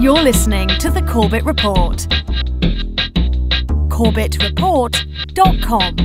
You're listening to The Corbett Report. CorbettReport.com.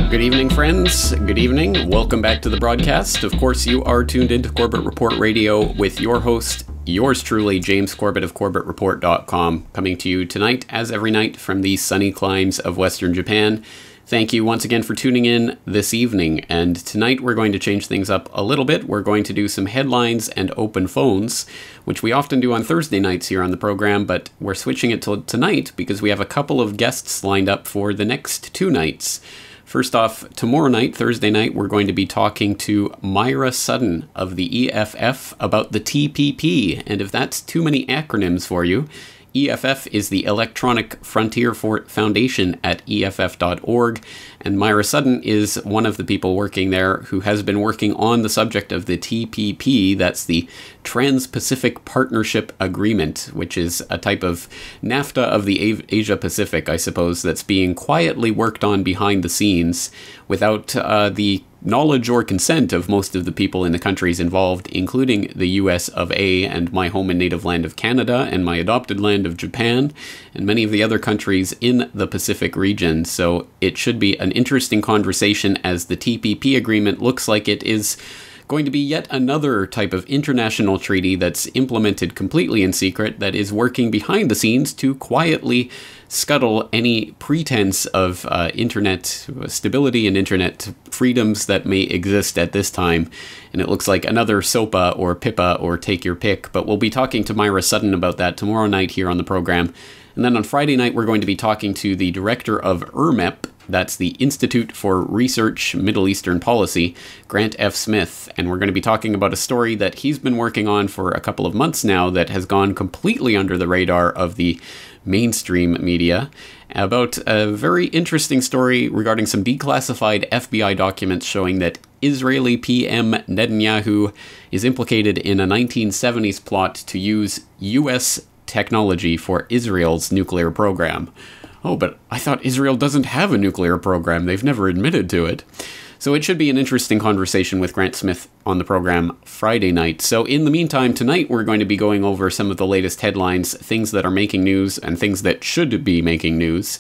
Good evening, friends. Good evening. Welcome back to the broadcast. Of course, you are tuned into Corbett Report Radio with your host, yours truly, James Corbett of CorbettReport.com, coming to you tonight, as every night, from the sunny climes of Western Japan. Thank you once again for tuning in this evening, and tonight we're going to change things up a little bit. We're going to do some headlines and open phones, which we often do on Thursday nights here on the program, but we're switching it to tonight because we have a couple of guests lined up for the next two nights. First off, tomorrow night, Thursday night, we're going to be talking to Myra Sutton of the EFF about the TPP, and if that's too many acronyms for you, EFF is the Electronic Frontier Foundation at EFF.org, and Myra Sutton is one of the people working there who has been working on the subject of the TPP, that's the Trans-Pacific Partnership Agreement, which is a type of NAFTA of the Asia-Pacific, I suppose, that's being quietly worked on behind the scenes without the knowledge or consent of most of the people in the countries involved, including the US of A and my home and native land of Canada and my adopted land of Japan and many of the other countries in the Pacific region. So it should be an interesting conversation as the TPP agreement looks like it is going to be yet another type of international treaty that's implemented completely in secret, that is working behind the scenes to quietly scuttle any pretense of internet stability and internet freedoms that may exist at this time. And it looks like another SOPA or PIPA or take your pick, but we'll be talking to Myra Sutton about that tomorrow night here on the program. And then on Friday night, we're going to be talking to the director of IRMEP, that's the Institute for Research Middle Eastern Policy, Grant F. Smith, and we're going to be talking about a story that he's been working on for a couple of months now that has gone completely under the radar of the mainstream media, about a very interesting story regarding some declassified FBI documents showing that Israeli PM Netanyahu is implicated in a 1970s plot to use U.S. technology for Israel's nuclear program. Oh, but I thought Israel doesn't have a nuclear program. They've never admitted to it. So it should be an interesting conversation with Grant Smith on the program Friday night. So in the meantime, tonight we're going to be going over some of the latest headlines, things that are making news and things that should be making news.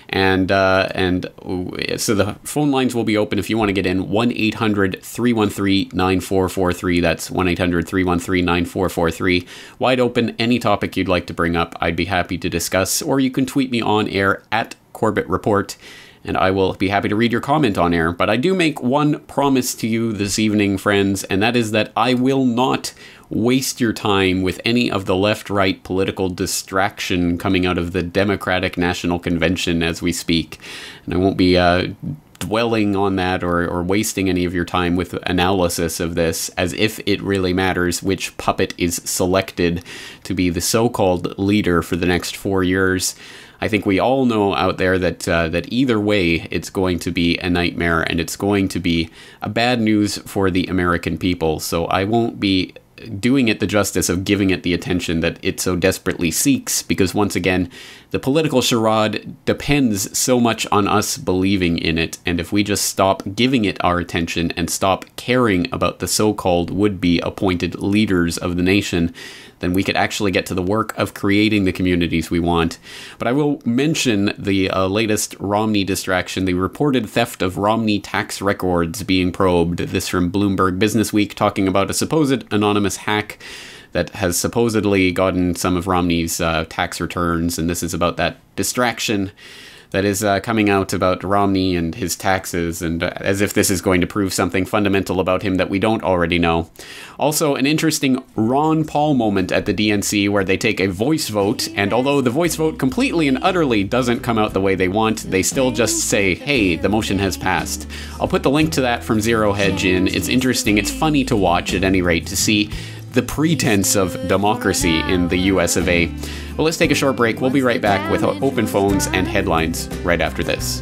And so the phone lines will be open if you want to get in, 1-800-313-9443. That's 1-800-313-9443. Wide open, any topic you'd like to bring up, I'd be happy to discuss. Or you can tweet me on air at Corbett Report, and I will be happy to read your comment on air. But I do make one promise to you this evening, friends, and that is that I will not waste your time with any of the left-right political distraction coming out of the Democratic National Convention as we speak. And I won't be dwelling on that or wasting any of your time with analysis of this, as if it really matters which puppet is selected to be the so-called leader for the next 4 years. I think we all know out there that either way, it's going to be a nightmare, and it's going to be a bad news for the American people. So I won't be doing it the justice of giving it the attention that it so desperately seeks, because once again, the political charade depends so much on us believing in it, and if we just stop giving it our attention and stop caring about the so-called would-be appointed leaders of the nation, then we could actually get to the work of creating the communities we want. But I will mention the latest Romney Distraction, the reported theft of Romney tax records being probed. This from Bloomberg Businessweek, talking about a supposed anonymous hack that has supposedly gotten some of Romney's tax returns, and this is about that distraction that is coming out about Romney and his taxes, and as if this is going to prove something fundamental about him that we don't already know. Also, an interesting Ron Paul moment at the DNC where they take a voice vote, and although the voice vote completely and utterly doesn't come out the way they want, they still just say, hey, the motion has passed. I'll put the link to that from Zero Hedge in. It's interesting, it's funny to watch at any rate, to see the pretense of democracy in the US of A. Well, let's take a short break. We'll be right back with open phones and headlines right after this.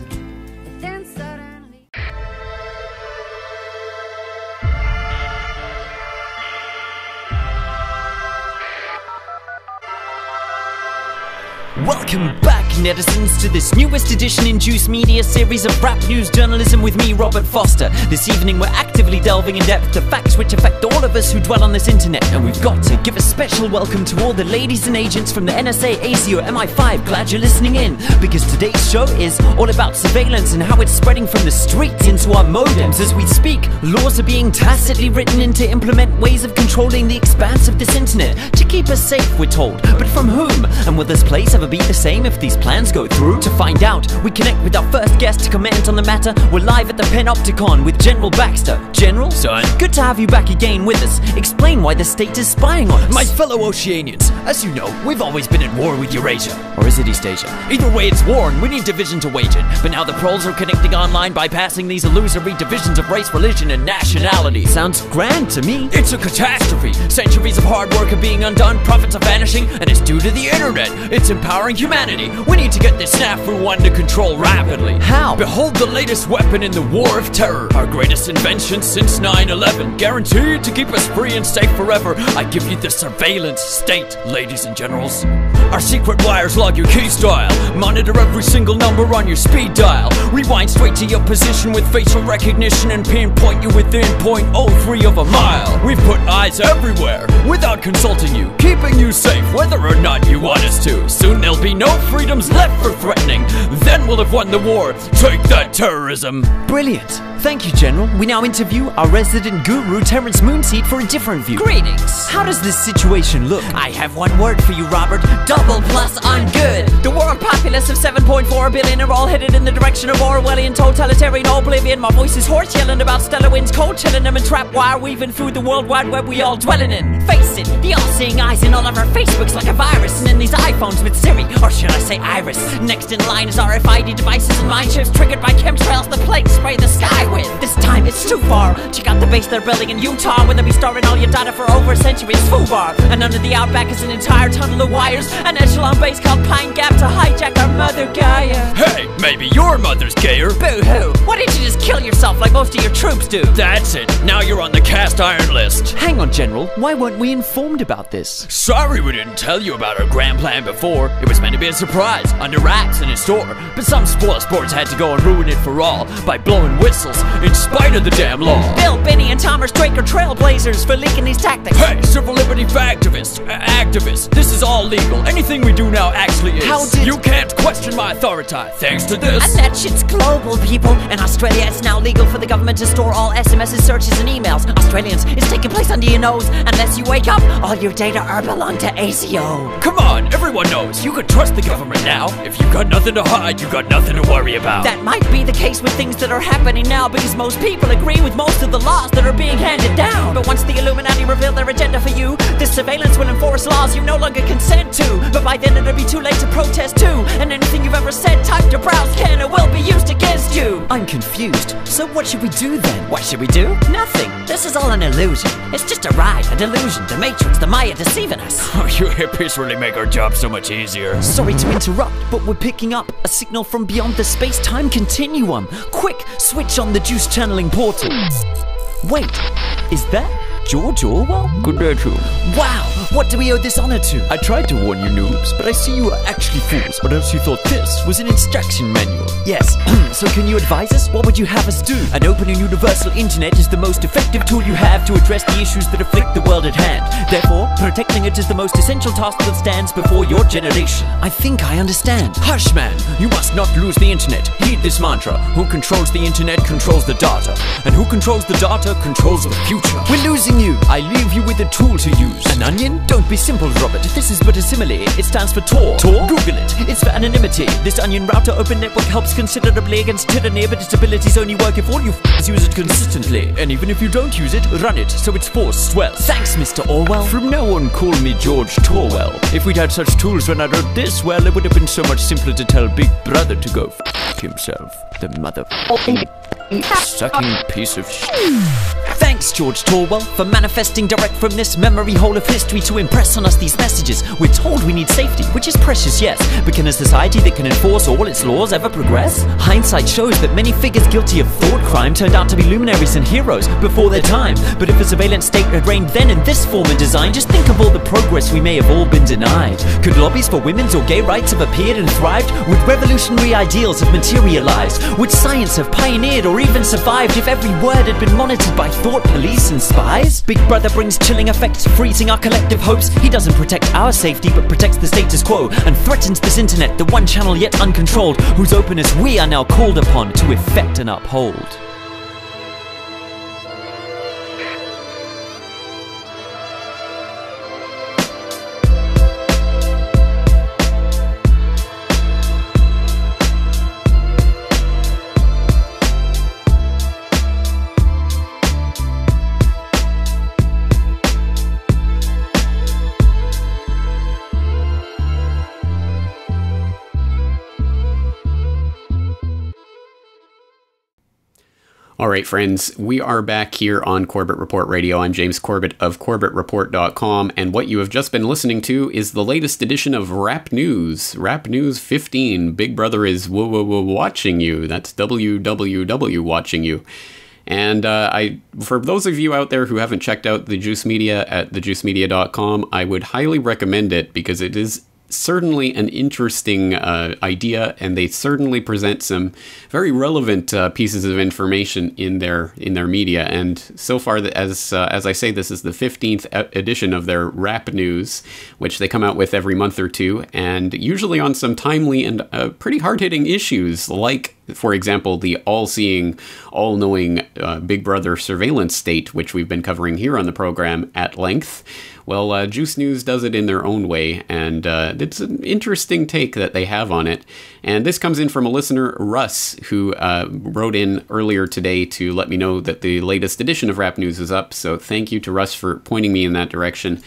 Welcome back, netizens, to this newest edition in Juice Media series of rap news journalism with me, Robert Foster. This evening we're actively delving in depth to facts which affect all of us who dwell on this internet. And we've got to give a special welcome to all the ladies and agents from the NSA, ASIO, MI5. Glad you're listening in, because today's show is all about surveillance and how it's spreading from the streets into our modems. As we speak, laws are being tacitly written in to implement ways of controlling the expanse of this internet to keep us safe, we're told. But from whom? And will this place ever be the same if these plans go through? To find out, we connect with our first guest to comment on the matter. We're live at the Panopticon with General Baxter. General? Son? Good to have you back again with us. Explain why the state is spying on us. My fellow Oceanians, as you know, we've always been at war with Eurasia. Or is it East Asia? Either way, it's war and we need division to wage it. But now the proles are connecting online, bypassing these illusory divisions of race, religion, and nationality. Sounds grand to me. It's a catastrophe. Centuries of hard work are being undone, profits are vanishing, and it's due to the internet. It's empowering humanity. We need to get this snafu under control rapidly. How? Behold the latest weapon in the war of terror. Our greatest invention since 9/11. Guaranteed to keep us free and safe forever. I give you the surveillance state, ladies and generals. Our secret wires log your key style. Monitor every single number on your speed dial. Rewind straight to your position with facial recognition and pinpoint you within 0.03 of a mile. We've put eyes everywhere without consulting you, keeping you safe whether or not you want us to. Soon there'll be no freedoms left for threatening. Then we'll have won the war. Take that, terrorism. Brilliant. Thank you, General. We now interview our resident guru, Terrence Moonseed, for a different view. Greetings. How does this situation look? I have one word for you, Robert. Double plus ungood. The world populace of 7.4 billion are all headed in the direction of Orwellian totalitarian oblivion. My voice is hoarse, yelling about stellar winds, cold chilling them and trap wire weaving through the world wide web we all dwelling in. Face it, the all-seeing eyes in all of our Facebooks like a virus, and in these iPhones with Siri, or should I say Iris. Next in line is RFID devices and mind chips triggered by chemtrails the plagues spray the sky with. This time it's too far. Check out the base they're building in Utah, where they'll be storing all your data for over a century. It's FUBAR. And under the outback is an entire tunnel of wires, an echelon base called Pine Gap to hijack our mother Gaia. Hey, maybe your mother's gayer. Boo-hoo. Why didn't you just kill yourself like most of your troops do? That's it. Now you're on the cast iron list. Hang on, General. Why weren't we informed about this? Sorry we didn't tell you about our grand plan before. It was meant to be a surprise, under wraps in a store. But some spoil sports had to go and ruin it for all by blowing whistles in spite of the damn law. Bill, Benny, and Thomas Drake are trailblazers for leaking these tactics. Hey, civil liberty activists, this is all legal. Anything we do now actually is. How did... You can't question my authority, thanks to this. And that shit's global, people. In Australia, it's now legal for the government to store all SMSs, searches, and emails. Australians, it's taking place under your nose. Unless you wake up, all your data are belong to ASIO. Come on, everyone knows. You can trust the government now. If you've got nothing to hide, you've got nothing to worry about. That might be the case with things that are happening now, because most people agree with most of the laws that are being handed down. But once the Illuminati reveal their agenda for you, this surveillance will enforce laws you no longer consent to. But by then it'll be too late to protest too, and anything you've ever said typed or browsed can or will be used against you. I'm confused. So what should we do then? What should we do? Nothing. This is all an illusion. It's just a ride, a delusion, the Matrix, the Maya deceiving us. Oh, you hippies really make our job so much easier. Sorry to interrupt, but we're picking up a signal from beyond the space-time continuum. Quick, switch on the juice channeling portal. Wait, is that George Orwell? Good day to you. Wow, what do we owe this honor to? I tried to warn you noobs, but I see you are actually fools, or else you thought this was an instruction manual. Yes, so can you advise us? What would you have us do? An open and universal internet is the most effective tool you have to address the issues that afflict the world at hand. Therefore, protecting it is the most essential task that stands before your generation. I think I understand. Hush, man. You must not lose the internet. Heed this mantra. Who controls the internet controls the data. And who controls the data controls the future. We're losing you. I leave you with a tool to use. An onion? Don't be simple, Robert. This is but a simile. It stands for Tor. Tor? Google it. It's for anonymity. This onion router open network helps considerably against tyranny, but its abilities only work if all you use it consistently. And even if you don't use it, run it so its force swells. Thanks, Mr. Orwell. From now on, call me George Torwell. If we'd had such tools when I wrote this, well, it would have been so much simpler to tell Big Brother to go f*** himself. The mother sucking piece of shit. Thank Thanks, George Torwell, for manifesting direct from this memory hole of history to impress on us these messages. We're told we need safety, which is precious, yes, but can a society that can enforce all its laws ever progress? Hindsight shows that many figures guilty of thought crime turned out to be luminaries and heroes before their time. But if a surveillance state had reigned then in this form and design, just think of all the progress we may have all been denied. Could lobbies for women's or gay rights have appeared and thrived? Would revolutionary ideals have materialized? Would science have pioneered or even survived if every word had been monitored by thought police and spies? Big Brother brings chilling effects, freezing our collective hopes. He doesn't protect our safety but protects the status quo and threatens this internet, the one channel yet uncontrolled, whose openness we are now called upon to effect and uphold. All right, friends, we are back here on Corbett Report Radio. I'm James Corbett of CorbettReport.com, and what you have just been listening to is the latest edition of Rap News. Rap News 15. Big Brother is watching you. That's WWW watching you. And for those of you out there who haven't checked out the Juice Media at thejuicemedia.com, I would highly recommend it because it is certainly an interesting idea, and they certainly present some very relevant pieces of information in their media. And so far, as I say, this is the 15th edition of their Rap News, which they come out with every month or two, and usually on some timely and pretty hard-hitting issues, like, for example, the all-seeing, all-knowing Big Brother surveillance state, which we've been covering here on the program at length. Well, Juice News does it in their own way, and it's an interesting take that they have on it. And this comes in from a listener, Russ, who wrote in earlier today to let me know that the latest edition of Rap News is up, so thank you to Russ for pointing me in that direction.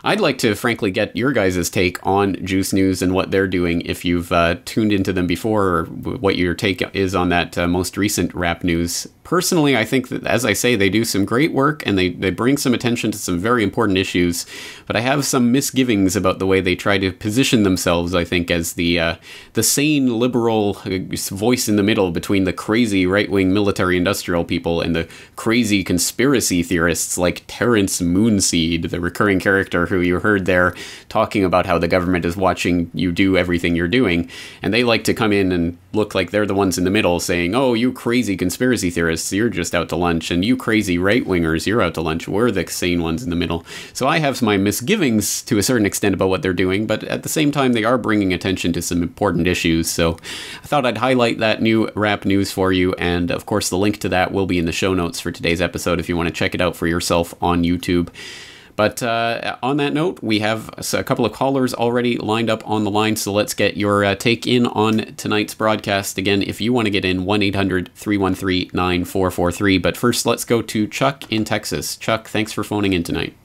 I'd like to, frankly, get your guys' take on Juice News and what they're doing, if you've tuned into them before, or what your take is on that most recent Rap News. Personally, I think that, as I say, they do some great work, and they bring some attention to some very important issues, but I have some misgivings about the way they try to position themselves, I think, as the sane, liberal voice in the middle between the crazy right-wing military-industrial people and the crazy conspiracy theorists like Terrence Moonseed, the recurring character who you heard there talking about how the government is watching you do everything you're doing, and they like to come in and look like they're the ones in the middle saying, oh, you crazy conspiracy theorists, you're just out to lunch, and you crazy right-wingers, you're out to lunch, we're the sane ones in the middle. So I have my misgivings to a certain extent about what they're doing, but at the same time they are bringing attention to some important issues, so I thought I'd highlight that new Rap News for you, and of course the link to that will be in the show notes for today's episode if you want to check it out for yourself on YouTube. But on that note, we have a couple of callers already lined up on the line, so let's get your take in on tonight's broadcast. Again, if you want to get in, 1-800-313-9443. But first, let's go to Chuck in Texas. Chuck, thanks for phoning in tonight.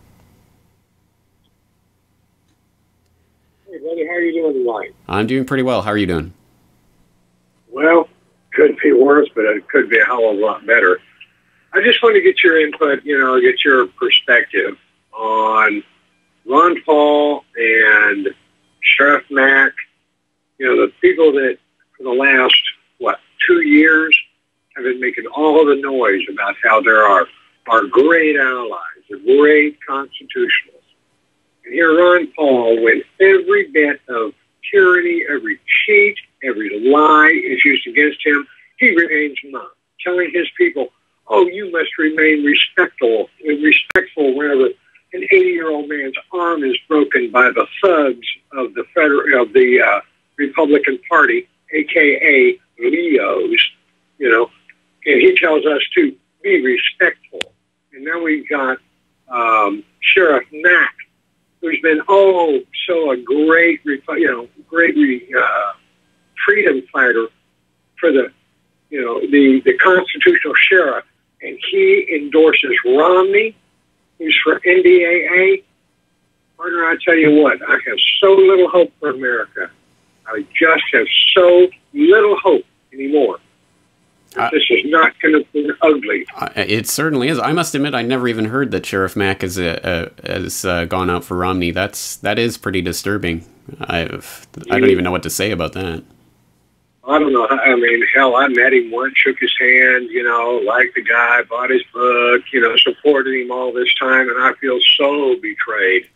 Hey, buddy, how are you doing tonight? I'm doing pretty well. How are you doing? Well, could be worse, but it could be a hell of a lot better. I just want to get your input, get your perspective on Ron Paul and Sheriff Mack, the people that for the last, 2 years have been making all the noise about how there are great allies, the great constitutionalists. And here Ron Paul, when every bit of tyranny, every cheat, every lie is used against him, he remains mum, telling his people, oh, you must remain respectful whenever an 80-year-old man's arm is broken by the thugs of the Republican Party, a.k.a. Leos, and he tells us to be respectful. And then we've got Sheriff Mack, who's been so a great freedom fighter for the constitutional sheriff, and he endorses Romney, who's for NDAA. Partner, I tell you what, I have so little hope for America. I just have so little hope anymore. This is not going to be ugly. It certainly is. I must admit, I never even heard that Sheriff Mack has gone out for Romney. That is pretty disturbing. I don't even know what to say about that. I don't know. I mean, hell, I met him once, shook his hand, liked the guy, bought his book, supported him all this time, and I feel so betrayed.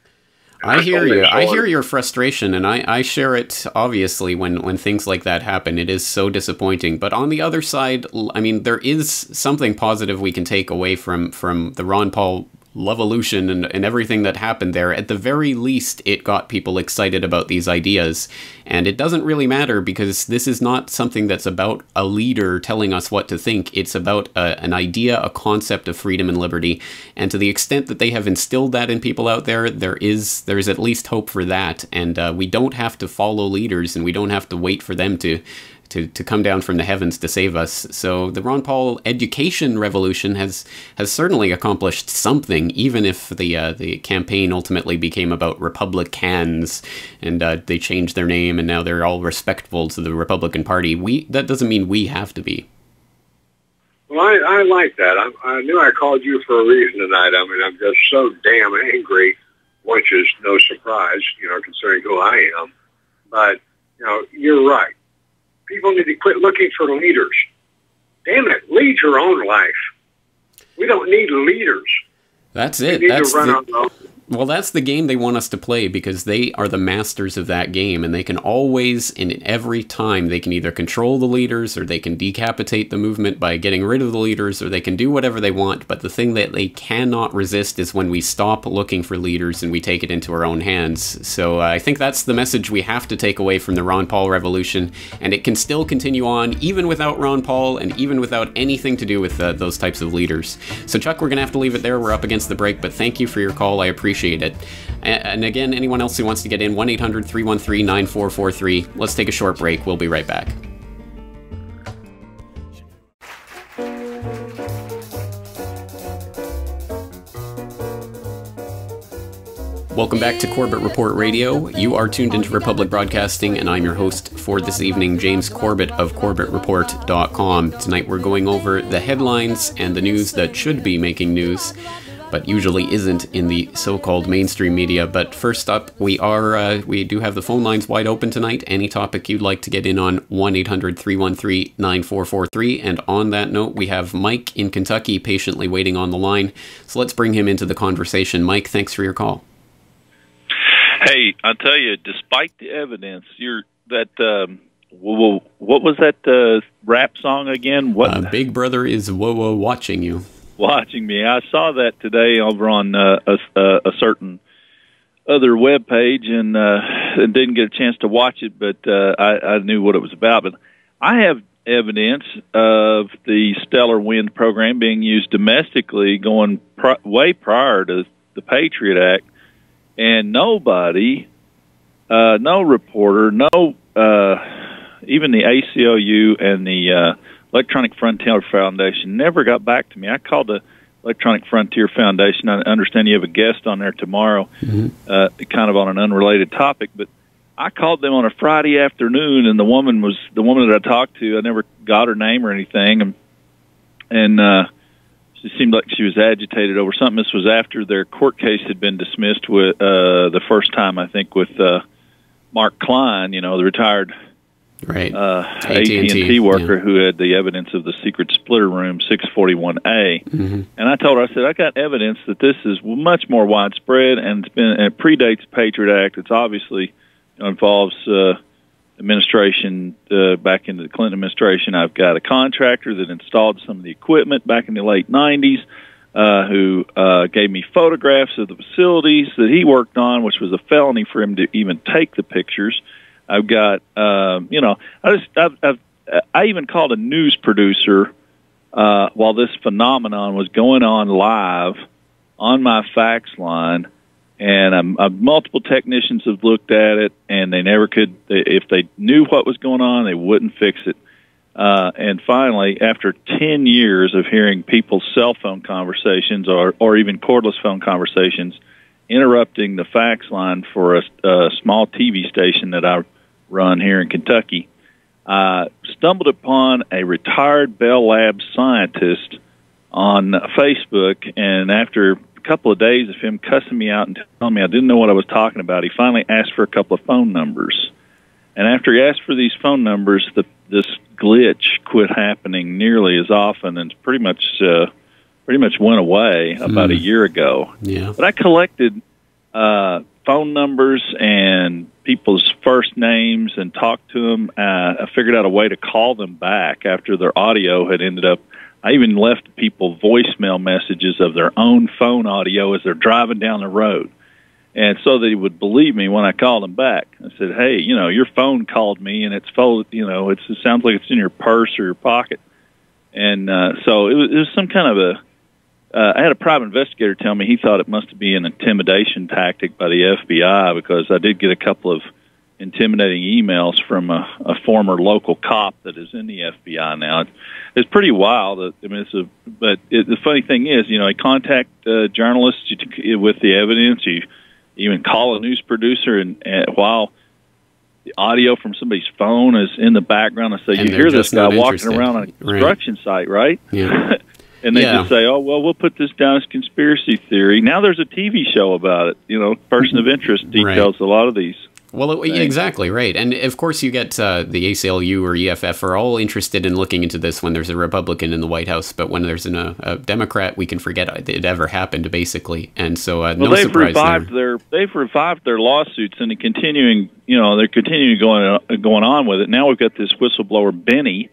I hear you. I hear your frustration, and I share it, obviously, when things like that happen. It is so disappointing. But on the other side, I mean, there is something positive we can take away from the Ron Paul Levolution and everything that happened there. At the very least, it got people excited about these ideas. And it doesn't really matter, because this is not something that's about a leader telling us what to think. It's about an idea, a concept of freedom and liberty. And to the extent that they have instilled that in people out there, there is at least hope for that. And we don't have to follow leaders, and we don't have to wait for them to come down from the heavens to save us. So the Ron Paul education revolution has certainly accomplished something, even if the campaign ultimately became about Republicans, and they changed their name, and now they're all respectful to the Republican Party. That doesn't mean we have to be. Well, I like that. I knew I called you for a reason tonight. I mean, I'm just so damn angry, which is no surprise, considering who I am. But, you're right. People need to quit looking for leaders. Damn it, lead your own life. We don't need leaders. That's it. That's the game they want us to play, because they are the masters of that game, and they can always, in every time, they can either control the leaders, or they can decapitate the movement by getting rid of the leaders, or they can do whatever they want. But the thing that they cannot resist is when we stop looking for leaders and we take it into our own hands. So I think that's the message we have to take away from the Ron Paul revolution, and it can still continue on even without Ron Paul, and even without anything to do with those types of leaders. So Chuck, we're going to have to leave it there. We're up against the break, but thank you for your call. I appreciate it. And again, anyone else who wants to get in, 1-800-313-9443. Let's take a short break. We'll be right back. Welcome back to Corbett Report Radio. You are tuned into Republic Broadcasting, and I'm your host for this evening, James Corbett of CorbettReport.com. Tonight we're going over the headlines and the news that should be making news, but usually isn't in the so-called mainstream media. But first up, we do have the phone lines wide open tonight. Any topic you'd like to get in on, 1-800-313-9443. And on that note, we have Mike in Kentucky patiently waiting on the line. So let's bring him into the conversation. Mike, thanks for your call. Hey, I tell you, despite the evidence, what was that rap song again? Big Brother is whoa watching you. Watching me. I saw that today over on a certain other web page, and didn't get a chance to watch it, but I knew what it was about. But I have evidence of the stellar wind program being used domestically going way prior to the Patriot Act, and nobody, no reporter, even the ACLU and the Electronic Frontier Foundation never got back to me. I called the Electronic Frontier Foundation. I understand you have a guest on there tomorrow, kind of on an unrelated topic, but I called them on a Friday afternoon, and the woman that I talked to, I never got her name or anything, and she seemed like she was agitated over something. This was after their court case had been dismissed with the first time, I think, with Mark Klein, the retired AT&T worker who had the evidence of the secret splitter room 641A. And I told her, I said, I got evidence that this is much more widespread, and it predates the Patriot Act. It's obviously involves administration back into the Clinton administration. I've got a contractor that installed some of the equipment back in the late 90s who gave me photographs of the facilities that he worked on, which was a felony for him to even take the pictures. I've got, I even called a news producer while this phenomenon was going on live on my fax line, and multiple technicians have looked at it, and they never could. If they knew what was going on, they wouldn't fix it. And finally, after 10 years of hearing people's cell phone conversations or even cordless phone conversations interrupting the fax line for a small TV station that I run here in Kentucky, stumbled upon a retired Bell Labs scientist on Facebook, and after a couple of days of him cussing me out and telling me I didn't know what I was talking about, he finally asked for a couple of phone numbers. And after he asked for these phone numbers, this glitch quit happening nearly as often, and pretty much went away about a year ago. Yeah. But I collected phone numbers and people's first names and talked to them. I figured out a way to call them back after their audio had ended up. I even left people voicemail messages of their own phone audio as they're driving down the road. And so they would believe me when I called them back. I said, hey, your phone called me, and it's full, it sounds like it's in your purse or your pocket. And so it was some kind of I had a private investigator tell me he thought it must be an intimidation tactic by the FBI, because I did get a couple of intimidating emails from a former local cop that is in the FBI now. It's pretty wild. But the funny thing is, you contact journalists with the evidence. You even call a news producer, and while the audio from somebody's phone is in the background, and say, you hear this guy walking around on a construction site, right? Yeah. And they just say, oh, well, we'll put this down as conspiracy theory. Now there's a TV show about it. Person of Interest details a lot of these. Well, exactly, right. And, of course, you get the ACLU or EFF are all interested in looking into this when there's a Republican in the White House. But when there's a Democrat, we can forget it ever happened, basically. And so no surprise there. They've revived their lawsuits, and they're continuing going on with it. Now we've got this whistleblower, Benny,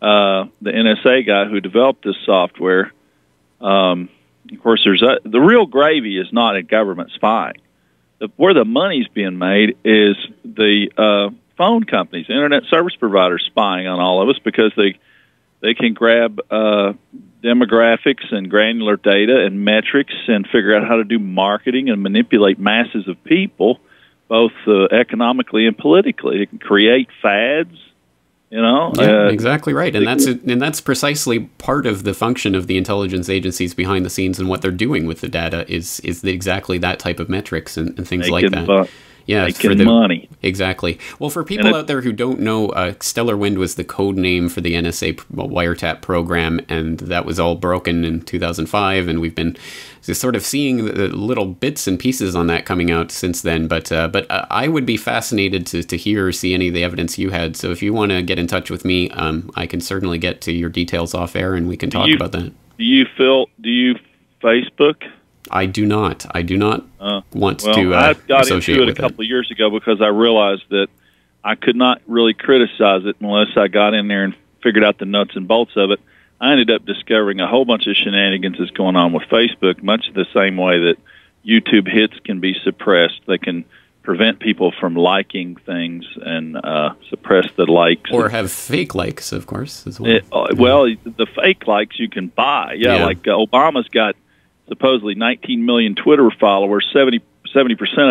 the NSA guy who developed this software. Of course, the real gravy is not in government spying. Where the money's being made is the phone companies, internet service providers, spying on all of us, because they can grab demographics and granular data and metrics and figure out how to do marketing and manipulate masses of people, both economically and politically. They can create fads. Yeah, exactly right, and that's precisely part of the function of the intelligence agencies behind the scenes, and what they're doing with the data is exactly that type of metrics and things like that. For the money. Exactly. Well, for people out there who don't know, Stellar Wind was the code name for the NSA wiretap program, and that was all broken in 2005, and we've been just sort of seeing the little bits and pieces on that coming out since then. But I would be fascinated to hear or see any of the evidence you had. So if you want to get in touch with me, I can certainly get to your details off air, and we can talk about that. Do you Facebook? I do not. Want to I got associate into it with a couple of years ago because I realized that I could not really criticize it unless I got in there and figured out the nuts and bolts of it. I ended up discovering a whole bunch of shenanigans that's going on with Facebook, much the same way that YouTube hits can be suppressed. They can prevent people from liking things and suppress the likes. Or have fake likes, of course, as well. The fake likes you can buy. Like Obama's got supposedly 19 million Twitter followers. 70%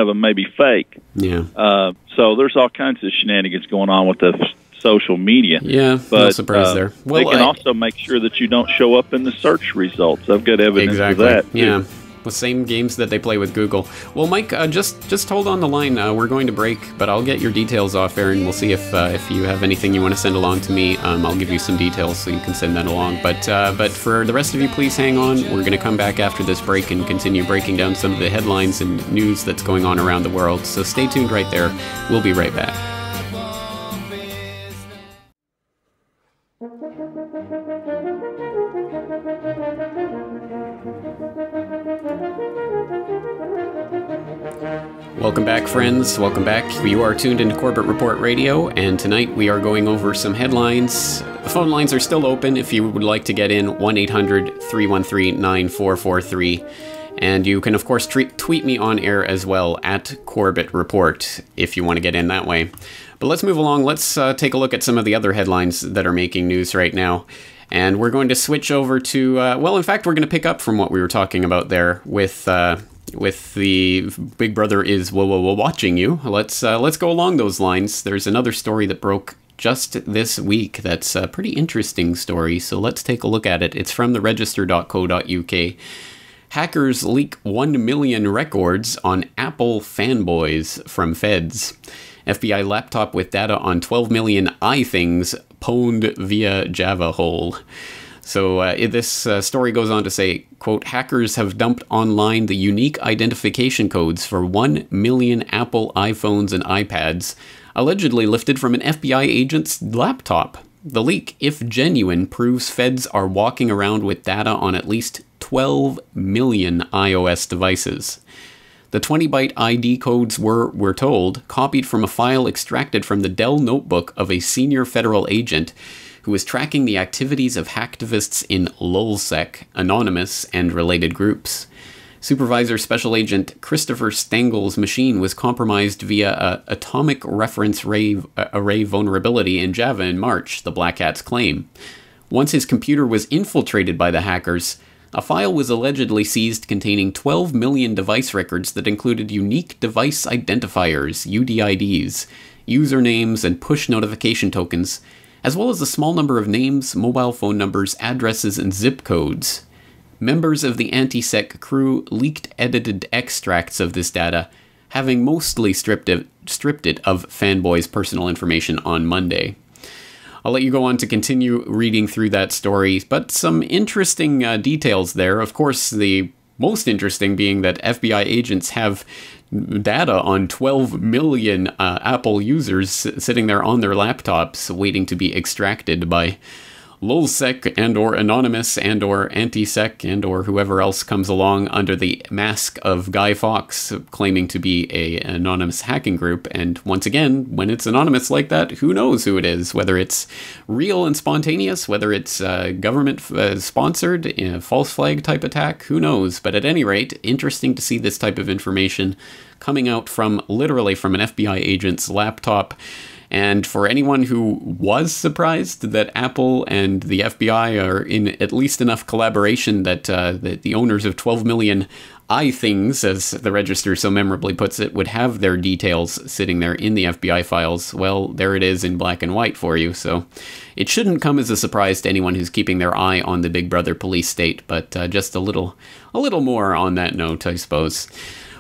of them may be fake. Yeah. So there's all kinds of shenanigans going on with the social media. Yeah, but no surprise there. Well, they can also make sure that you don't show up in the search results. I've got evidence of that. Yeah. The same games that they play with Google. Well, Mike, just hold on the line. We're going to break, but I'll get your details off air, and we'll see if you have anything you want to send along to me. I'll give you some details so you can send that along. But for the rest of you, please hang on. We're going to come back after this break and continue breaking down some of the headlines and news that's going on around the world. So stay tuned right there. We'll be right back. Welcome back, friends. Welcome back. You are tuned into Corbett Report Radio, and tonight we are going over some headlines. The phone lines are still open if you would like to get in, 1-800-313-9443. And you can, of course, tweet me on air as well, at Corbett Report, if you want to get in that way. But let's move along. Let's take a look at some of the other headlines that are making news right now. And we're going to switch over to, in fact, we're going to pick up from what we were talking about there with the Big Brother is watching you. Let's go along those lines. There's another story that broke just this week that's a pretty interesting story, so let's take a look at it. It's from theregister.co.uk. Hackers leak 1 million records on Apple fanboys from feds. FBI laptop with data on 12 million iThings pwned via Java hole. So this story goes on to say, quote, hackers have dumped online the unique identification codes for 1 million Apple iPhones and iPads, allegedly lifted from an FBI agent's laptop. The leak, if genuine, proves feds are walking around with data on at least 12 million iOS devices. The 20-byte ID codes were, we're told, copied from a file extracted from the Dell notebook of a senior federal agent who was tracking the activities of hacktivists in LulzSec, Anonymous, and related groups. Supervisor Special Agent Christopher Stengel's machine was compromised via a atomic reference array vulnerability in Java in March, the Black Hats claim. Once his computer was infiltrated by the hackers, a file was allegedly seized containing 12 million device records that included unique device identifiers, UDIDs, usernames, and push notification tokens, as well as a small number of names, mobile phone numbers, addresses, and zip codes. Members of the anti-sec crew leaked edited extracts of this data, having mostly stripped it of fanboys' personal information on Monday. I'll let you go on to continue reading through that story, but some interesting details there. Of course, the most interesting being that FBI agents have data on 12 million Apple users sitting there on their laptops waiting to be extracted by LulzSec and or Anonymous and or Anti-Sec and or whoever else comes along under the mask of Guy Fawkes claiming to be an anonymous hacking group. And once again, when it's anonymous like that, who knows who it is, whether it's real and spontaneous, whether it's government sponsored, false flag type attack, who knows. But at any rate, interesting to see this type of information coming out from literally from an FBI agent's laptop. And for anyone who was surprised that Apple and the FBI are in at least enough collaboration that the owners of 12 million iThings, as the Register so memorably puts it, would have their details sitting there in the FBI files, well, there it is in black and white for you. So it shouldn't come as a surprise to anyone who's keeping their eye on the Big Brother police state, but just a little more on that note, I suppose.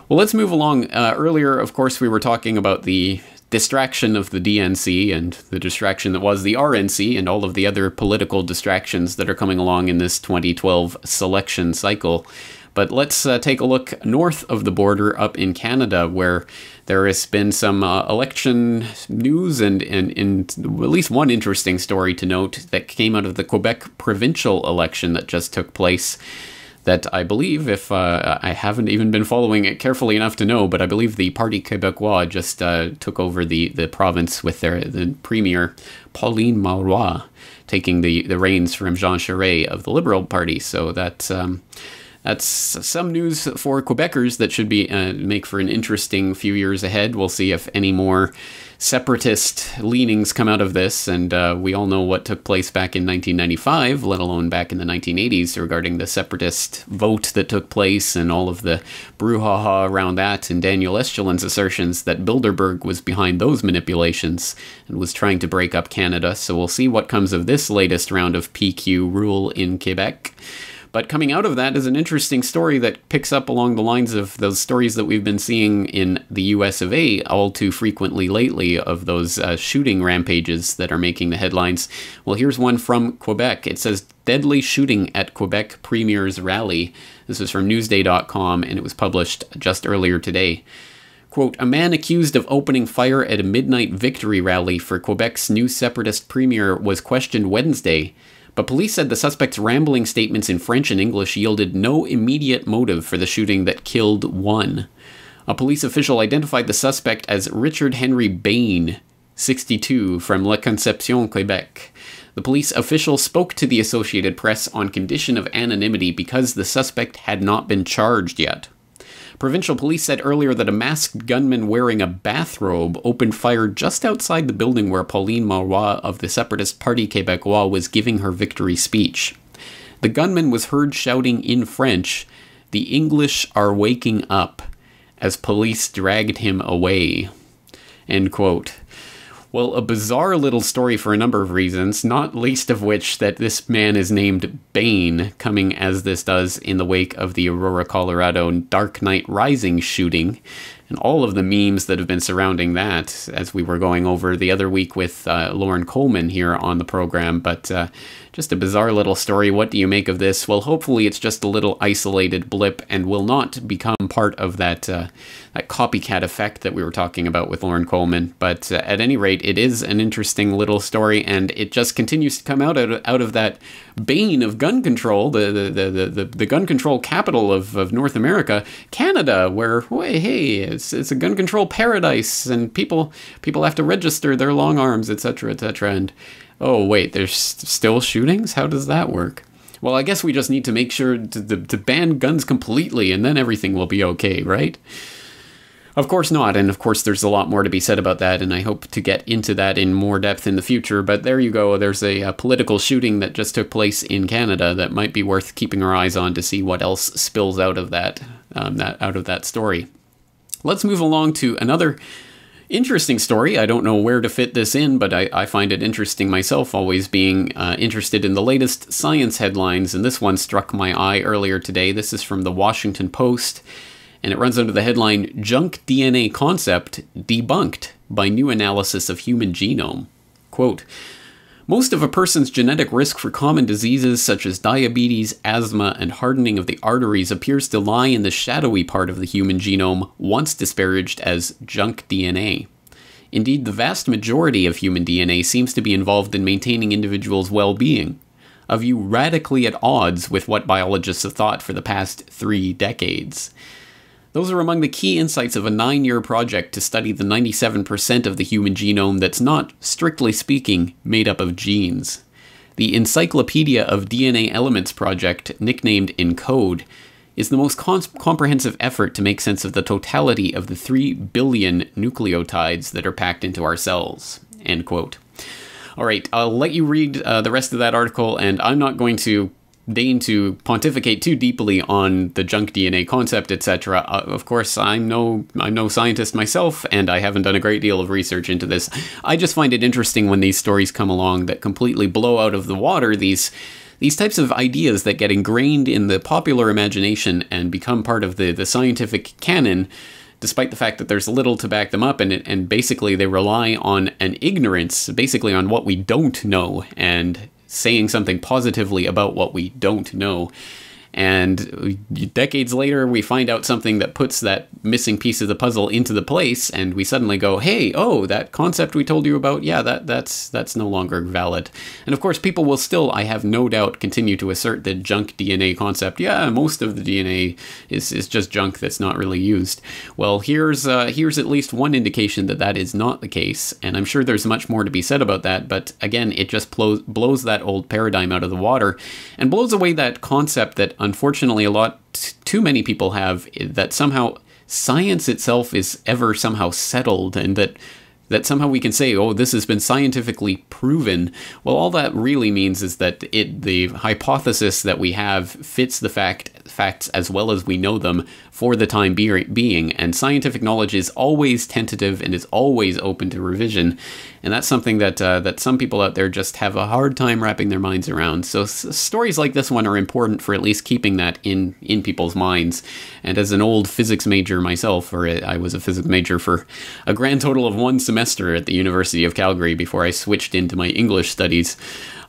Well, let's move along. Earlier, of course, we were talking about the distraction of the DNC and the distraction that was the RNC and all of the other political distractions that are coming along in this 2012 selection cycle. But let's take a look north of the border up in Canada, where there has been some election news and at least one interesting story to note that came out of the Quebec provincial election that just took place. That I believe, if I haven't even been following it carefully enough to know, but I believe the Parti Québécois just took over the province with the premier, Pauline Marois, taking the reins from Jean Charest of the Liberal Party. So that's some news for Quebecers that should be make for an interesting few years ahead. We'll see if any more separatist leanings come out of this, and we all know what took place back in 1995, let alone back in the 1980s, regarding the separatist vote that took place and all of the brouhaha around that, and Daniel Estulin's assertions that Bilderberg was behind those manipulations and was trying to break up Canada. So we'll see what comes of this latest round of PQ rule in Quebec. But coming out of that is an interesting story that picks up along the lines of those stories that we've been seeing in the US of A all too frequently lately, of those shooting rampages that are making the headlines. Well, here's one from Quebec. It says, deadly shooting at Quebec Premier's rally. This is from Newsday.com, and it was published just earlier today. Quote, a man accused of opening fire at a midnight victory rally for Quebec's new separatist premier was questioned Wednesday, but police said the suspect's rambling statements in French and English yielded no immediate motive for the shooting that killed one. A police official identified the suspect as Richard Henry Bain, 62, from La Conception, Quebec. The police official spoke to the Associated Press on condition of anonymity because the suspect had not been charged yet. Provincial police said earlier that a masked gunman wearing a bathrobe opened fire just outside the building where Pauline Marois of the separatist Parti Québécois was giving her victory speech. The gunman was heard shouting in French, "The English are waking up," as police dragged him away. End quote. Well, a bizarre little story for a number of reasons, not least of which that this man is named Bain, coming as this does in the wake of the Aurora, Colorado Dark Knight Rising shooting. and all of the memes that have been surrounding that, as we were going over the other week with Lauren Coleman here on the program. But just a bizarre little story. What do you make of this? Well, hopefully it's just a little isolated blip and will not become part of that that copycat effect that we were talking about with Lauren Coleman. But at any rate, it is an interesting little story, and it just continues to come out of that bane of gun control, the gun control capital of North America, Canada, where, hey, it's a gun control paradise, and people have to register their long arms, etc., etc. And oh wait, there's still shootings? How does that work? Well, I guess we just need to make sure to ban guns completely, and then everything will be okay, right? Of course not, and of course there's a lot more to be said about that, and I hope to get into that in more depth in the future, but there you go. There's a political shooting that just took place in Canada that might be worth keeping our eyes on to see what else spills out of that story. Let's move along to another interesting story. I don't know where to fit this in, but I find it interesting myself, always being interested in the latest science headlines, and this one struck my eye earlier today. This is from the Washington Post, and it runs under the headline, Junk DNA Concept Debunked by New Analysis of Human Genome. Quote, most of a person's genetic risk for common diseases such as diabetes, asthma, and hardening of the arteries appears to lie in the shadowy part of the human genome, once disparaged as junk DNA. Indeed, the vast majority of human DNA seems to be involved in maintaining individuals' well-being, a view radically at odds with what biologists have thought for the past 3 decades. Those are among the key insights of a 9-year project to study the 97% of the human genome that's not, strictly speaking, made up of genes. The Encyclopedia of DNA Elements project, nicknamed ENCODE, is the most comprehensive effort to make sense of the totality of the 3 billion nucleotides that are packed into our cells. End quote. All right, I'll let you read the rest of that article, and I'm not going to deign to pontificate too deeply on the junk DNA concept, etc. Of course, I'm no scientist myself, and I haven't done a great deal of research into this. I just find it interesting when these stories come along that completely blow out of the water these types of ideas that get ingrained in the popular imagination and become part of the scientific canon, despite the fact that there's little to back them up, and basically they rely on an ignorance, basically on what we don't know, and saying something positively about what we don't know. And decades later, we find out something that puts that missing piece of the puzzle into the place, and we suddenly go, hey, oh, that concept we told you about, yeah, that's no longer valid. And of course, people will still, I have no doubt, continue to assert the junk DNA concept. Yeah, most of the DNA is just junk that's not really used. Well, here's at least one indication that that is not the case, and I'm sure there's much more to be said about that, but again, it just blows that old paradigm out of the water, and blows away that concept that unfortunately too many people have, that somehow science itself is ever somehow settled, and that somehow we can say, oh, this has been scientifically proven. Well, all that really means is that the hypothesis that we have fits the facts as well as we know them for the time being, and scientific knowledge is always tentative and is always open to revision, and that's something that some people out there just have a hard time wrapping their minds around. So stories like this one are important for at least keeping that in people's minds. And as an old physics major myself, or I was a physics major for a grand total of 1 semester at the University of Calgary before I switched into my English studies,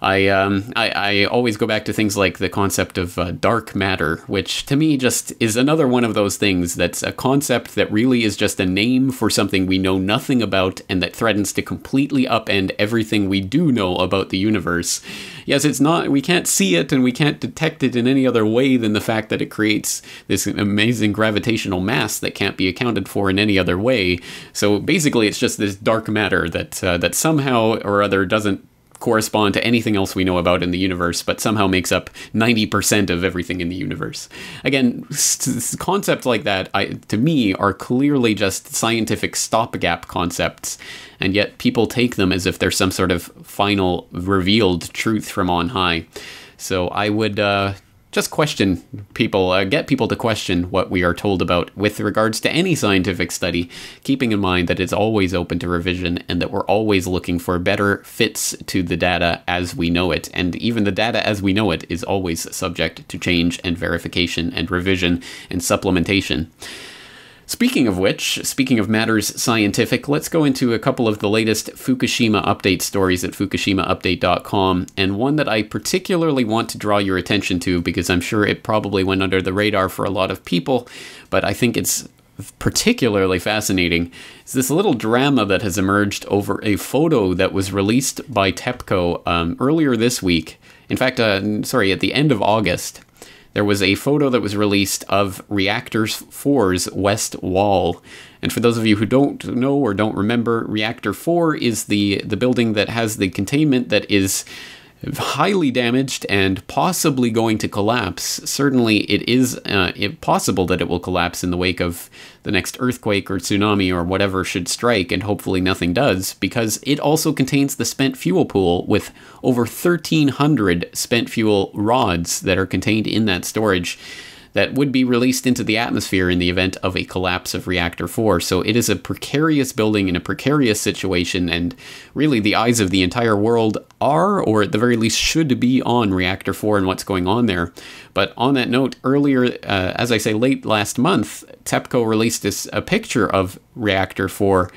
I always go back to things like the concept of dark matter, which to me just is another one of those things that's a concept that really is just a name for something we know nothing about, and that threatens to completely upend everything we do know about the universe. Yes, it's not, we can't see it and we can't detect it in any other way than the fact that it creates this amazing gravitational mass that can't be accounted for in any other way. So basically it's just this dark matter that somehow or other doesn't correspond to anything else we know about in the universe, but somehow makes up 90% of everything in the universe. Again, concepts like that, to me, are clearly just scientific stopgap concepts, and yet people take them as if they're some sort of final revealed truth from on high. So I would just question people, get people to question what we are told about with regards to any scientific study, keeping in mind that it's always open to revision and that we're always looking for better fits to the data as we know it. And even the data as we know it is always subject to change and verification and revision and supplementation. Speaking of which, speaking of matters scientific, let's go into a couple of the latest Fukushima update stories at fukushimaupdate.com, and one that I particularly want to draw your attention to because I'm sure it probably went under the radar for a lot of people, but I think it's particularly fascinating. Is this little drama that has emerged over a photo that was released by TEPCO earlier this week. In fact, at the end of August. There was a photo that was released of Reactor 4's west wall. And for those of you who don't know or don't remember, Reactor 4 is the building that has the containment that is highly damaged and possibly going to collapse. Certainly it is possible that it will collapse in the wake of the next earthquake or tsunami or whatever should strike, and hopefully nothing does, because it also contains the spent fuel pool with over 1,300 spent fuel rods that are contained in that storage that would be released into the atmosphere in the event of a collapse of Reactor 4. So it is a precarious building in a precarious situation, and really the eyes of the entire world are, or at the very least should be, on Reactor 4 and what's going on there. But on that note, earlier, as I say, late last month, TEPCO released a picture of Reactor 4,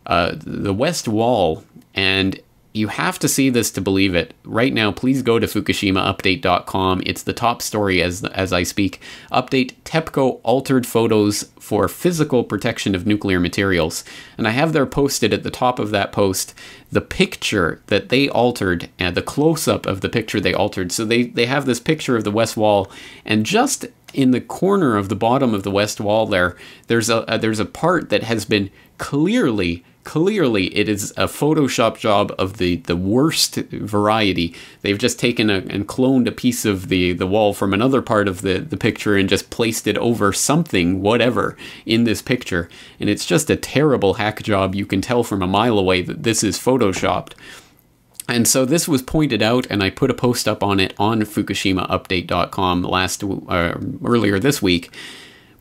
the west wall, and you have to see this to believe it. Right now, please go to FukushimaUpdate.com. It's the top story as I speak. Update: TEPCO altered photos for physical protection of nuclear materials. And I have there posted at the top of that post the picture that they altered and the close-up of the picture they altered. So they have this picture of the west wall, and just in the corner of the bottom of the west wall there's a part that has been clearly it is a Photoshop job of the worst variety. They've just taken and cloned a piece of the wall from another part of the picture and just placed it over something, whatever, in this picture. And it's just a terrible hack job. You can tell from a mile away that this is Photoshopped. And so this was pointed out, and I put a post up on it on FukushimaUpdate.com earlier this week.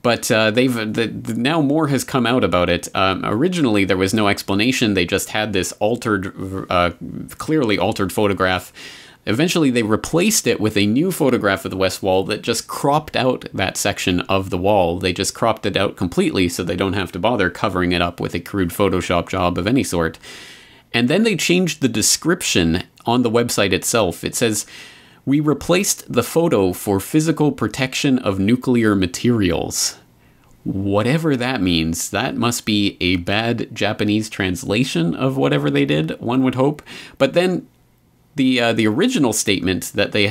But now more has come out about it. Originally, there was no explanation. They just had this clearly altered photograph. Eventually, they replaced it with a new photograph of the west wall that just cropped out that section of the wall. They just cropped it out completely so they don't have to bother covering it up with a crude Photoshop job of any sort. And then they changed the description on the website itself. It says, "We replaced the photo for physical protection of nuclear materials." Whatever that means, that must be a bad Japanese translation of whatever they did, one would hope. But then the original statement that they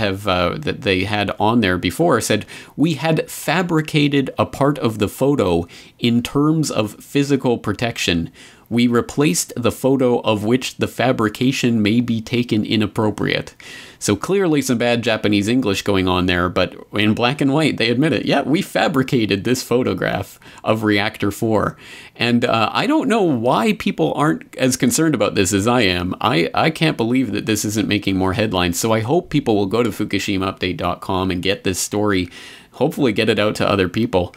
had on there before said, "We had fabricated a part of the photo in terms of physical protection. We replaced the photo of which the fabrication may be taken inappropriate." So clearly some bad Japanese English going on there, but in black and white, they admit it. Yeah, we fabricated this photograph of Reactor 4. And I don't know why people aren't as concerned about this as I am. I can't believe that this isn't making more headlines. So I hope people will go to FukushimaUpdate.com and get this story, hopefully get it out to other people.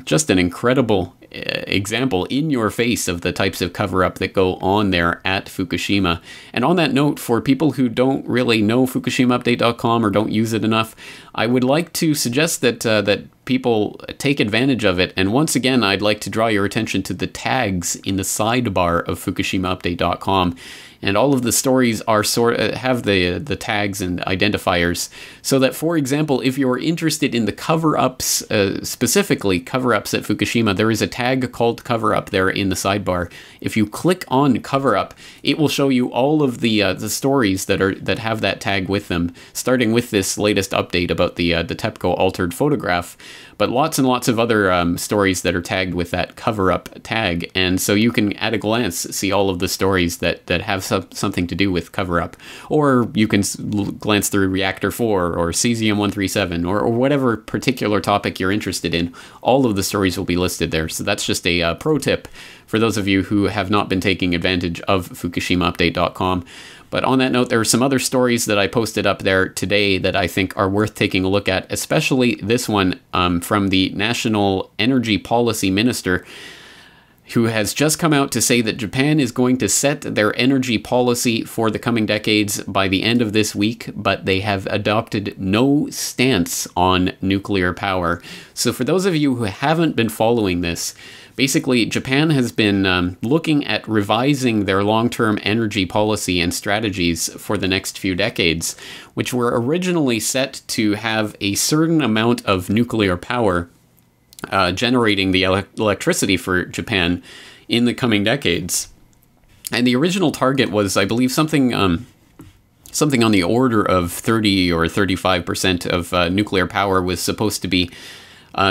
Just an incredible example in your face of the types of cover-up that go on there at Fukushima. And on that note, for people who don't really know FukushimaUpdate.com or don't use it enough, I would like to suggest that people take advantage of it. And once again, I'd like to draw your attention to the tags in the sidebar of FukushimaUpdate.com. And all of the stories are have the tags and identifiers, so that, for example, if you're interested in the cover-ups, specifically cover-ups at Fukushima, there is a tag called cover-up there in the sidebar. If you click on cover-up, it will show you all of the stories that have that tag with them, starting with this latest update about the TEPCO altered photograph, but lots and lots of other stories that are tagged with that cover-up tag. And so you can, at a glance, see all of the stories that have something to do with cover-up. Or you can glance through Reactor 4 or Cesium-137 or whatever particular topic you're interested in. All of the stories will be listed there. So that's just a pro tip for those of you who have not been taking advantage of FukushimaUpdate.com. But on that note, there are some other stories that I posted up there today that I think are worth taking a look at, especially this one from the National Energy Policy Minister. who has just come out to say that Japan is going to set their energy policy for the coming decades by the end of this week, but they have adopted no stance on nuclear power. So for those of you who haven't been following this, basically Japan has been looking at revising their long-term energy policy and strategies for the next few decades, which were originally set to have a certain amount of nuclear power generating the electricity for Japan in the coming decades. And the original target was, I believe, something on the order of 30 or 35% of nuclear power was supposed to be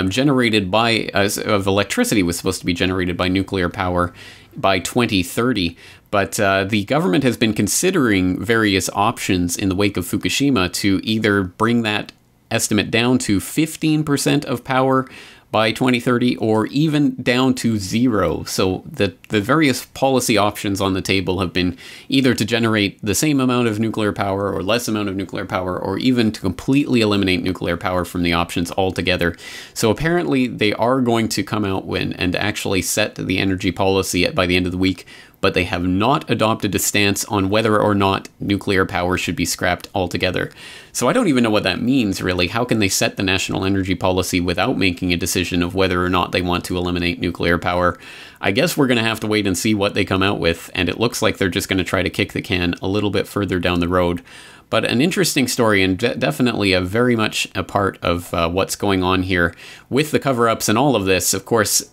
generated by, of electricity was supposed to be generated by nuclear power by 2030. But the government has been considering various options in the wake of Fukushima to either bring that estimate down to 15% of power by 2030, or even down to 0. So the various policy options on the table have been either to generate the same amount of nuclear power or less amount of nuclear power, or even to completely eliminate nuclear power from the options altogether. So apparently they are going to come out and actually set the energy policy by the end of the week, but they have not adopted a stance on whether or not nuclear power should be scrapped altogether. So I don't even know what that means, really. How can they set the national energy policy without making a decision of whether or not they want to eliminate nuclear power? I guess we're going to have to wait and see what they come out with, and it looks like they're just going to try to kick the can a little bit further down the road. But an interesting story, and definitely a very much a part of what's going on here with the cover-ups and all of this. Of course,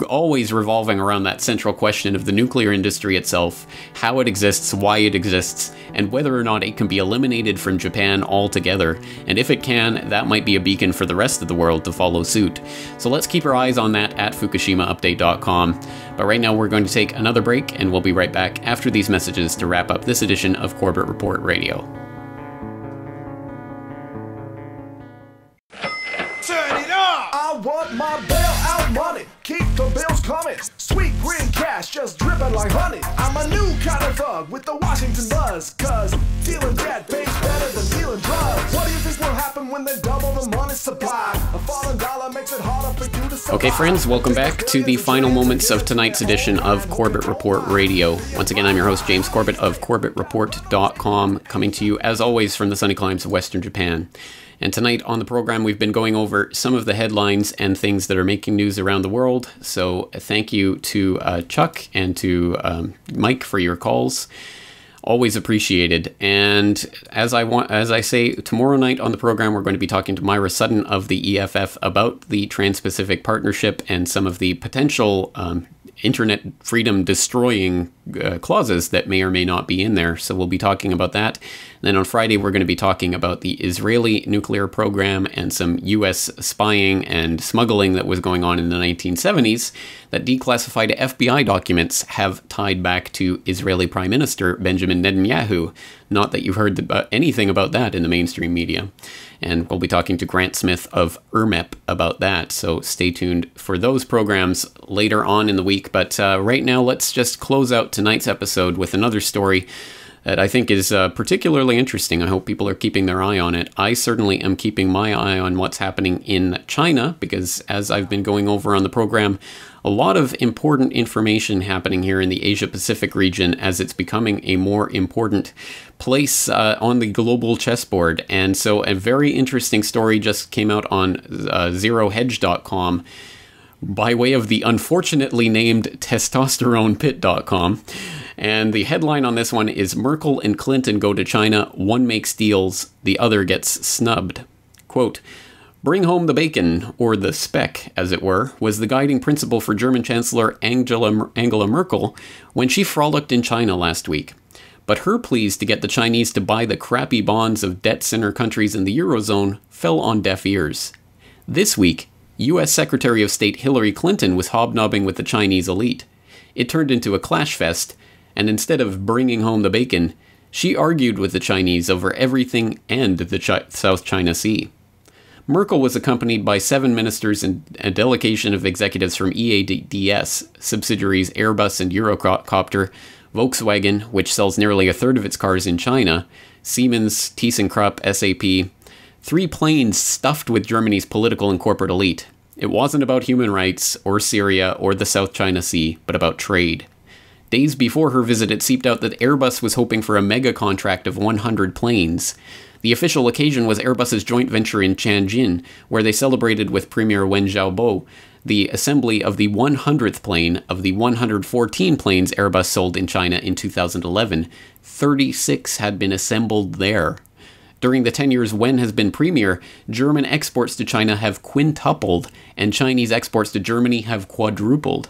always revolving around that central question of the nuclear industry itself, how it exists, why it exists, and whether or not it can be eliminated from Japan altogether. And if it can, that might be a beacon for the rest of the world to follow suit. So let's keep our eyes on that at FukushimaUpdate.com. But right now we're going to take another break, and we'll be right back after these messages to wrap up this edition of Corbett Report Radio. Turn it up! I want my bailout money. Keep the bills coming. Sweet green cash just dripping like honey. I'm a new kind of thug with the Washington buzz. Cause dealing debt pays better than dealing drugs. What do you think will happen when they double the money supply? A falling dollar makes it harder for you to survive. Okay, friends, welcome back to the final moments of tonight's edition of Corbett Report Radio. Once again, I'm your host, James Corbett of CorbettReport.com, coming to you, as always, from the sunny climes of Western Japan. And tonight on the program, we've been going over some of the headlines and things that are making news around the world. So thank you to Chuck and to Mike for your calls. Always appreciated. And as I say, tomorrow night on the program, we're going to be talking to Myra Sutton of the EFF about the Trans-Pacific Partnership and some of the potential internet freedom destroying clauses that may or may not be in there. So we'll be talking about that. And then on Friday, we're going to be talking about the Israeli nuclear program and some U.S. spying and smuggling that was going on in the 1970s that declassified FBI documents have tied back to Israeli Prime Minister Benjamin Netanyahu. Not that you've heard anything about that in the mainstream media. And we'll be talking to Grant Smith of ERMEP about that. So stay tuned for those programs later on in the week. But right now, let's just close out tonight's episode with another story that I think is particularly interesting. I hope people are keeping their eye on it. I certainly am keeping my eye on what's happening in China, because as I've been going over on the program, a lot of important information happening here in the Asia-Pacific region as it's becoming a more important place on the global chessboard. And so a very interesting story just came out on ZeroHedge.com by way of the unfortunately named TestosteronePit.com. And the headline on this one is, Merkel and Clinton go to China, one makes deals, the other gets snubbed. Quote, bring home the bacon, or the speck, as it were, was the guiding principle for German Chancellor Angela Merkel when she frolicked in China last week. But her pleas to get the Chinese to buy the crappy bonds of debt-center countries in the Eurozone fell on deaf ears. This week, U.S. Secretary of State Hillary Clinton was hobnobbing with the Chinese elite. It turned into a clash fest, and instead of bringing home the bacon, she argued with the Chinese over everything and the South China Sea. Merkel was accompanied by 7 ministers and a delegation of executives from EADS, subsidiaries Airbus and Eurocopter, Volkswagen, which sells nearly a third of its cars in China, Siemens, ThyssenKrupp, SAP, 3 planes stuffed with Germany's political and corporate elite, It wasn't about human rights, or Syria, or the South China Sea, but about trade. Days before her visit, it seeped out that Airbus was hoping for a mega contract of 100 planes. The official occasion was Airbus's joint venture in Tianjin, where they celebrated with Premier Wen Jiabao the assembly of the 100th plane of the 114 planes Airbus sold in China in 2011. 36 had been assembled there. During the 10 years Wen has been premier, German exports to China have quintupled, and Chinese exports to Germany have quadrupled.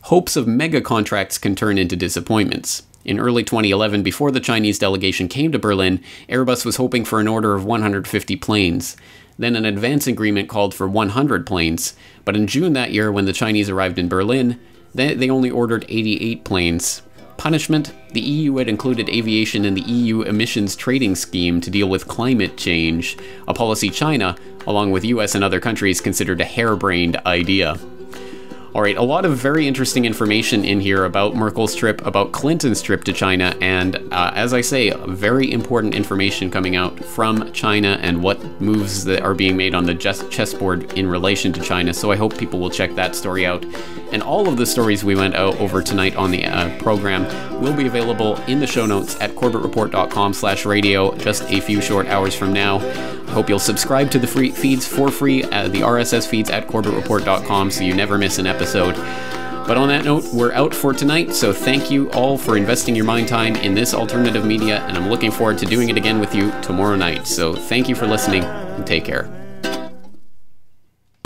Hopes of mega contracts can turn into disappointments. In early 2011, before the Chinese delegation came to Berlin, Airbus was hoping for an order of 150 planes. Then an advance agreement called for 100 planes. But in June that year, when the Chinese arrived in Berlin, they only ordered 88 planes. Punishment: the EU had included aviation in the EU emissions trading scheme to deal with climate change, a policy China, along with US and other countries, considered a harebrained idea. Alright, a lot of very interesting information in here about Merkel's trip, about Clinton's trip to China, and as I say, very important information coming out from China and what moves that are being made on the chessboard in relation to China, so I hope people will check that story out. And all of the stories we went over tonight on the program will be available in the show notes at corbettreport.com/radio just a few short hours from now. I hope you'll subscribe to the free feeds for free, the RSS feeds at corbettreport.com, so you never miss an episode. But on that note, we're out for tonight, so thank you all for investing your mind time in this alternative media, and I'm looking forward to doing it again with you tomorrow night. So thank you for listening, and take care.